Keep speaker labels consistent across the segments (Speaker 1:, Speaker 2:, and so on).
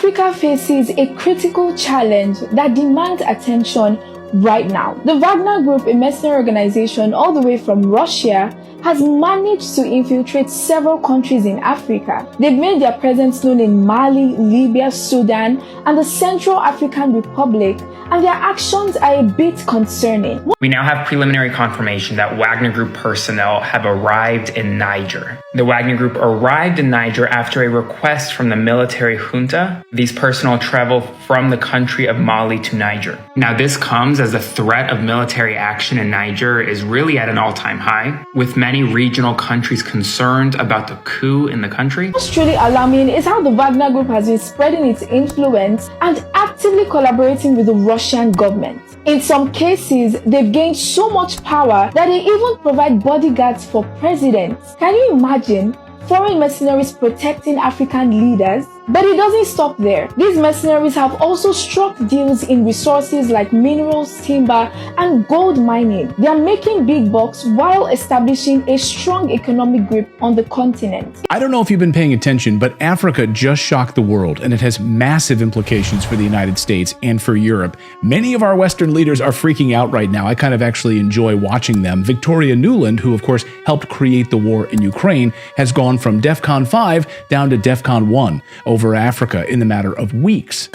Speaker 1: Africa faces a critical challenge that demands attention right now. The Wagner Group, a mercenary organization all the way from Russia, has managed to infiltrate several countries in Africa. They've made their presence known in Mali, Libya, Sudan, and the Central African Republic, and their actions are a bit concerning.
Speaker 2: We now have preliminary confirmation that Wagner Group personnel have arrived in Niger. The Wagner Group arrived in Niger after a request from the military junta. These personnel travel from the country of Mali to Niger. Now, this comes as the threat of military action in Niger is really at an all-time high, with many regional countries concerned about the coup in the country.
Speaker 1: What's truly alarming is how the Wagner Group has been spreading its influence and actively collaborating with the Russian government. In some cases, they've gained so much power that they even provide bodyguards for presidents. Can you imagine foreign mercenaries protecting African leaders? But it doesn't stop there. These mercenaries have also struck deals in resources like minerals, timber, and gold mining. They are making big bucks while establishing a strong economic grip on the continent.
Speaker 3: I don't know if you've been paying attention, but Africa just shocked the world, and it has massive implications for the United States and for Europe. Many of our Western leaders are freaking out right now. I kind of actually enjoy watching them. Victoria Nuland, who of course helped create the war in Ukraine, has gone from DEFCON 5 down to DEFCON 1 over Africa in the matter of weeks.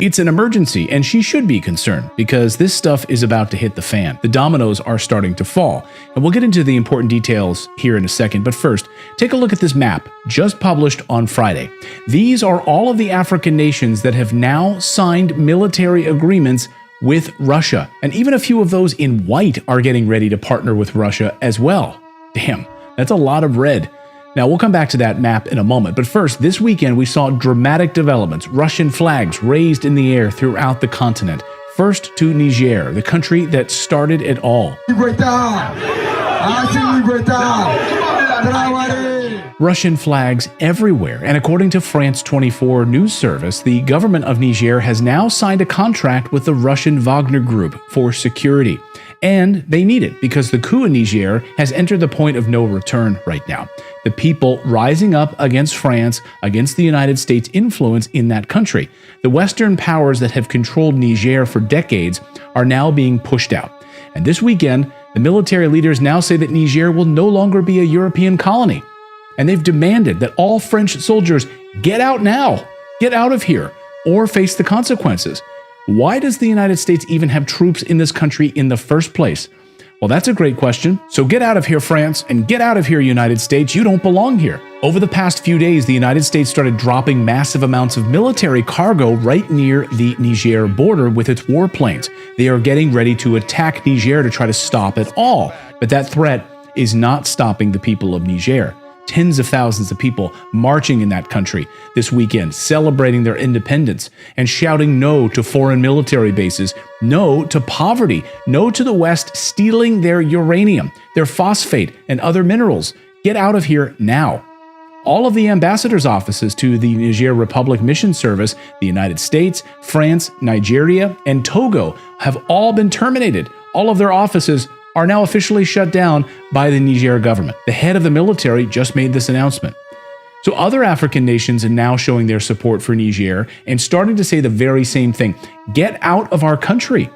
Speaker 3: It's an emergency, and she should be concerned because this stuff is about to hit the fan. The dominoes are starting to fall, and we'll get into the important details here in a second. But first, take a look at this map just published on Friday. These are all of the African nations that have now signed military agreements with Russia, and even a few of those in white are getting ready to partner with Russia as well. Damn, that's a lot of red. Now, we'll come back to that map in a moment, but first, this weekend we saw dramatic developments, Russian flags raised in the air throughout the continent. First to Niger, the country that started it all. Russian flags everywhere, and according to France 24 news service, the government of Niger has now signed a contract with the Russian Wagner Group for security. And they need it because the coup in Niger has entered the point of no return right now. The people rising up against France, against the United States' influence in that country. The Western powers that have controlled Niger for decades are now being pushed out. And this weekend, the military leaders now say that Niger will no longer be a European colony. And they've demanded that all French soldiers get out now, get out of here, or face the consequences. Why does the United States even have troops in this country in the first place? Well, that's a great question. So get out of here, France, and get out of here, United States. You don't belong here. Over the past few days, the United States started dropping massive amounts of military cargo right near the Niger border with its warplanes. They are getting ready to attack Niger to try to stop it all. But that threat is not stopping the people of Niger. Tens of thousands of people marching in that country this weekend, celebrating their independence and shouting no to foreign military bases, no to poverty, no to the West stealing their uranium, their phosphate, and other minerals. Get out of here now. All of the ambassadors' offices to the Niger Republic Mission Service, the United States, France, Nigeria, and Togo have all been terminated. All of their offices are now officially shut down by the Niger government. The head of the military just made this announcement. So other African nations are now showing their support for Niger and starting to say the very same thing. Get out of our country.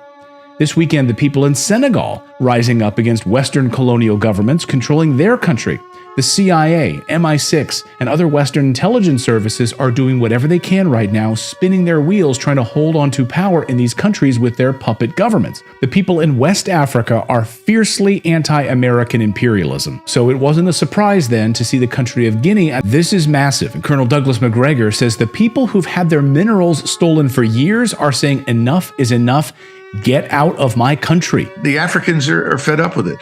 Speaker 3: This weekend, the people in Senegal rising up against Western colonial governments controlling their country. The CIA, MI6, and other Western intelligence services are doing whatever they can right now, spinning their wheels trying to hold on to power in these countries with their puppet governments. The people in West Africa are fiercely anti-American imperialism, so it wasn't a surprise then to see the country of Guinea. This is massive, and Colonel Douglas McGregor says the people who've had their minerals stolen for years are saying enough is enough. Get out of my country.
Speaker 4: The Africans are fed up with it.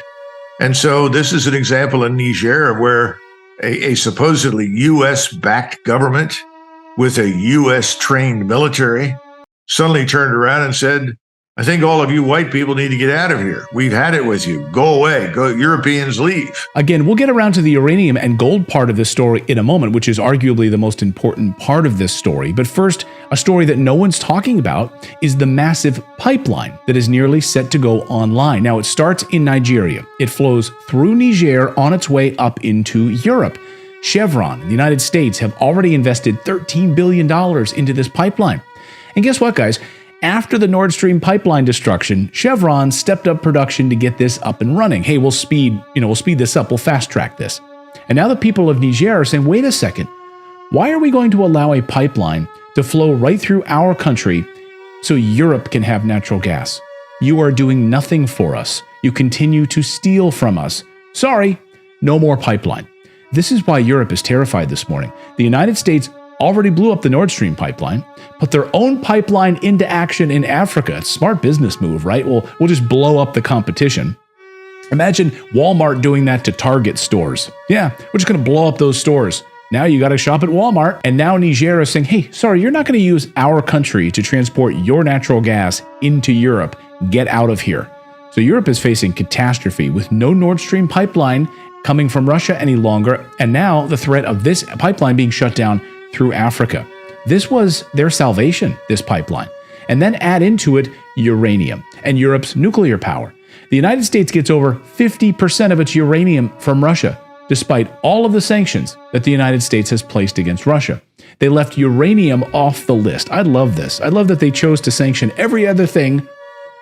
Speaker 4: And so this is an example in Niger where a supposedly U.S.-backed government with a U.S.-trained military suddenly turned around and said, I think all of you white people need to get out of here. We've had it with you. Go away. Go, Europeans, leave.
Speaker 3: Again, we'll get around to the uranium and gold part of this story in a moment, which is arguably the most important part of this story. But first, a story that no one's talking about is the massive pipeline that is nearly set to go online. Now, it starts in Nigeria. It flows through Niger on its way up into Europe. Chevron and the United States have already invested $13 billion into this pipeline. And guess what, guys? After the Nord Stream pipeline destruction, Chevron stepped up production to get this up and running. Hey, we'll speed this up. We'll fast track this. And now the people of Niger are saying, wait a second, why are we going to allow a pipeline to flow right through our country so Europe can have natural gas? You are doing nothing for us. You continue to steal from us. Sorry, no more pipeline. This is why Europe is terrified this morning. The United States already blew up the Nord Stream pipeline, put their own pipeline into action in Africa. It's a smart business move, right? We'll just blow up the competition. Imagine Walmart doing that to Target stores. Yeah, we're just going to blow up those stores. Now you got to shop at Walmart. And now Niger is saying, hey, sorry, you're not going to use our country to transport your natural gas into Europe. Get out of here. So Europe is facing catastrophe with no Nord Stream pipeline coming from Russia any longer. And now the threat of this pipeline being shut down through Africa. This was their salvation, this pipeline. And then add into it uranium and Europe's nuclear power. The United States gets over 50% of its uranium from Russia, despite all of the sanctions that the United States has placed against Russia. They left uranium off the list. I love this. I love that they chose to sanction every other thing,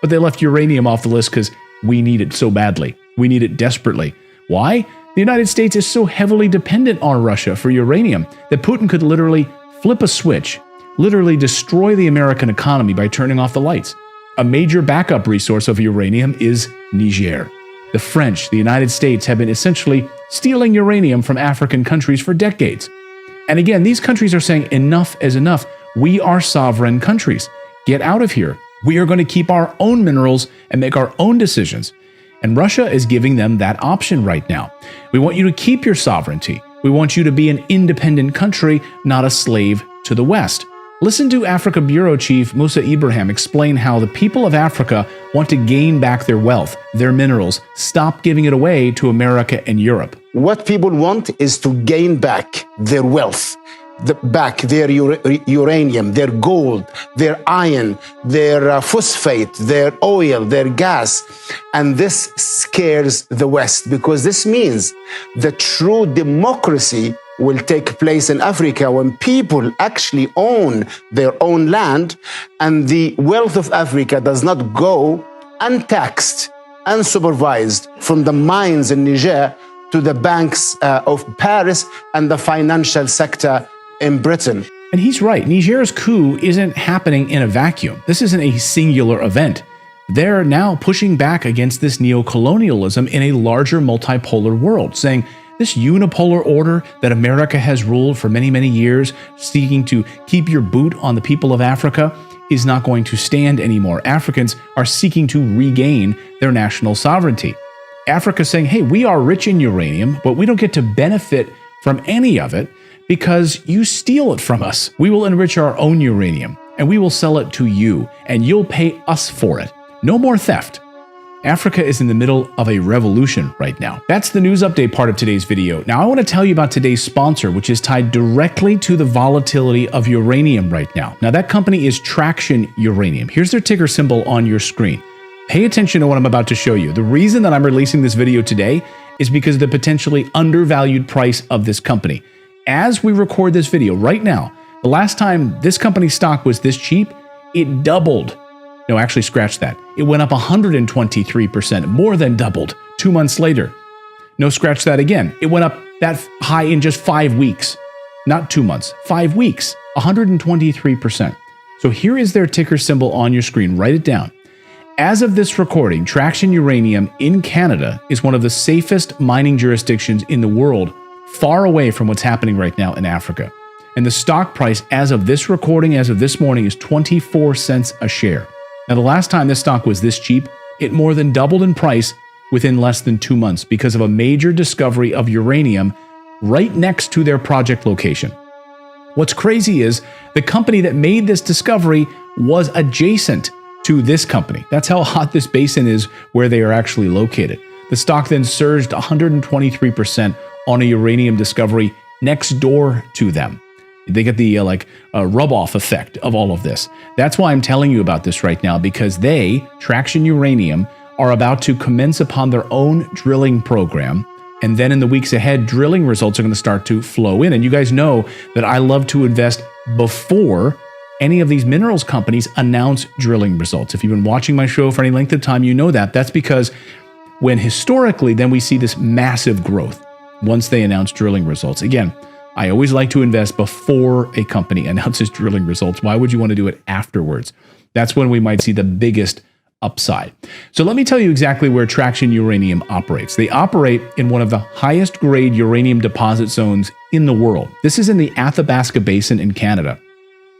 Speaker 3: but they left uranium off the list because we need it so badly. We need it desperately. Why? The United States is so heavily dependent on Russia for uranium that Putin could literally flip a switch, literally destroy the American economy by turning off the lights. A major backup resource of uranium is Niger. The French, the United States have been essentially stealing uranium from African countries for decades. And again, these countries are saying enough is enough. We are sovereign countries. Get out of here. We are going to keep our own minerals and make our own decisions. And Russia is giving them that option right now. We want you to keep your sovereignty. We want you to be an independent country, not a slave to the West. Listen to Africa Bureau Chief Musa Ibrahim explain how the people of Africa want to gain back their wealth, their minerals, stop giving it away to America and Europe.
Speaker 5: What people want is to gain back their wealth, back their uranium, their gold, their iron, their phosphate, their oil, their gas. And this scares the West because this means the true democracy will take place in Africa when people actually own their own land and the wealth of Africa does not go untaxed, unsupervised from the mines in Niger to the banks of Paris and the financial sector in Britain.
Speaker 3: And he's right. Niger's coup isn't happening in a vacuum. This isn't a singular event. They're now pushing back against this neo-colonialism in a larger multipolar world, saying this unipolar order that America has ruled for many, many years, seeking to keep your boot on the people of Africa, is not going to stand anymore. Africans are seeking to regain their national sovereignty. Africa's saying, hey, we are rich in uranium, but we don't get to benefit from any of it because you steal it from us. We will enrich our own uranium and we will sell it to you and you'll pay us for it. No more theft. Africa is in the middle of a revolution right now. That's the news update part of today's video. Now I want to tell you about today's sponsor, which is tied directly to the volatility of uranium right now. Now that company is Traction Uranium. Here's their ticker symbol on your screen. Pay attention to what I'm about to show you. The reason that I'm releasing this video today is because of the potentially undervalued price of this company. As we record this video right now, the last time this company's stock was this cheap, it doubled. No, actually scratch that. It went up 123%, more than doubled 2 months later. No, scratch that again. It went up that high in just 5 weeks. Not 2 months, 5 weeks, 123%. So here is their ticker symbol on your screen. Write it down. As of this recording, Traction Uranium in Canada is one of the safest mining jurisdictions in the world, far away from what's happening right now in Africa. And the stock price as of this recording, as of this morning, is 24 cents a share. Now, the last time this stock was this cheap, it more than doubled in price within less than 2 months because of a major discovery of uranium right next to their project location. What's crazy is the company that made this discovery was adjacent to this company. That's how hot this basin is where they are actually located. The stock then surged 123% on a uranium discovery next door to them. They get the rub-off effect of all of this. That's why I'm telling you about this right now, because they, Traction Uranium, are about to commence upon their own drilling program And then in the weeks ahead, drilling results are going to start to flow in. And you guys know that I love to invest before any of these minerals companies announce drilling results. If you've been watching my show for any length of time, you know that. That's because when historically, then we see this massive growth once they announce drilling results. Again, I always like to invest before a company announces drilling results. Why would you want to do it afterwards? That's when we might see the biggest upside. So let me tell you exactly where Traction Uranium operates. They operate in one of the highest grade uranium deposit zones in the world. This is in the Athabasca Basin in Canada.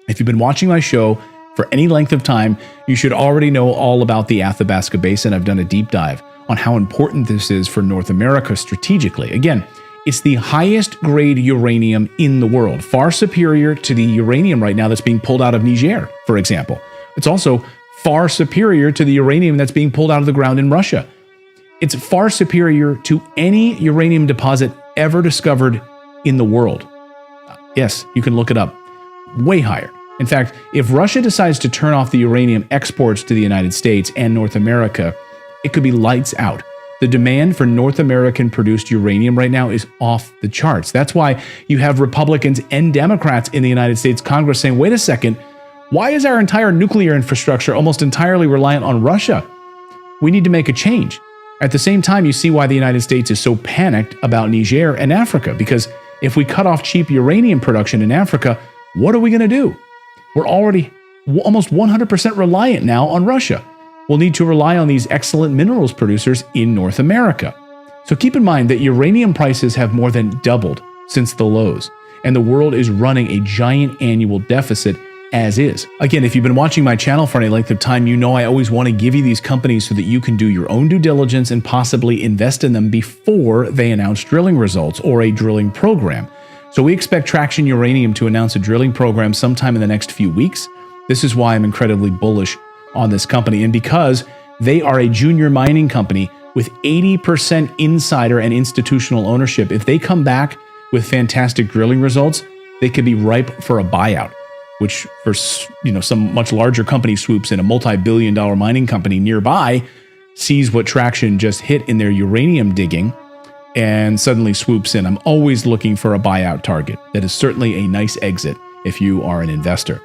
Speaker 3: If you've been watching my show for any length of time, you should already know all about the Athabasca Basin. I've done a deep dive on how important this is for North America strategically. Again, it's the highest grade uranium in the world, far superior to the uranium right now that's being pulled out of Niger, for example. It's also far superior to the uranium that's being pulled out of the ground in Russia. It's far superior to any uranium deposit ever discovered in the world. Yes, you can look it up. Way higher. In fact, if Russia decides to turn off the uranium exports to the United States and North America, it could be lights out. The demand for North American produced uranium right now is off the charts. That's why you have Republicans and Democrats in the United States Congress saying, wait a second, why is our entire nuclear infrastructure almost entirely reliant on Russia? We need to make a change. At the same time, you see why the United States is so panicked about Niger and Africa, because if we cut off cheap uranium production in Africa, what are we going to do? We're already almost 100% reliant now on Russia. We'll need to rely on these excellent minerals producers in North America. So keep in mind that uranium prices have more than doubled since the lows, and the world is running a giant annual deficit as is. Again, if you've been watching my channel for any length of time, you know I always want to give you these companies so that you can do your own due diligence and possibly invest in them before they announce drilling results or a drilling program. So we expect Traction Uranium to announce a drilling program sometime in the next few weeks. This is why I'm incredibly bullish on this company. And because they are a junior mining company with 80% insider and institutional ownership, if they come back with fantastic drilling results, they could be ripe for a buyout, which for some much larger company swoops in, a multi-billion-dollar mining company nearby sees what Traction just hit in their uranium digging and suddenly swoops in. I'm always looking for a buyout target. That is certainly a nice exit if you are an investor.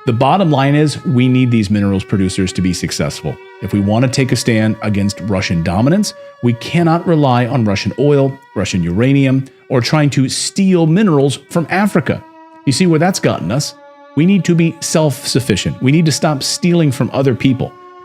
Speaker 3: The bottom line is we need these minerals producers to be successful. If we want to take a stand against Russian dominance, we cannot rely on Russian oil, Russian uranium, or trying to steal minerals from Africa. You see where that's gotten us? We need to be self-sufficient. We need to stop stealing from other people.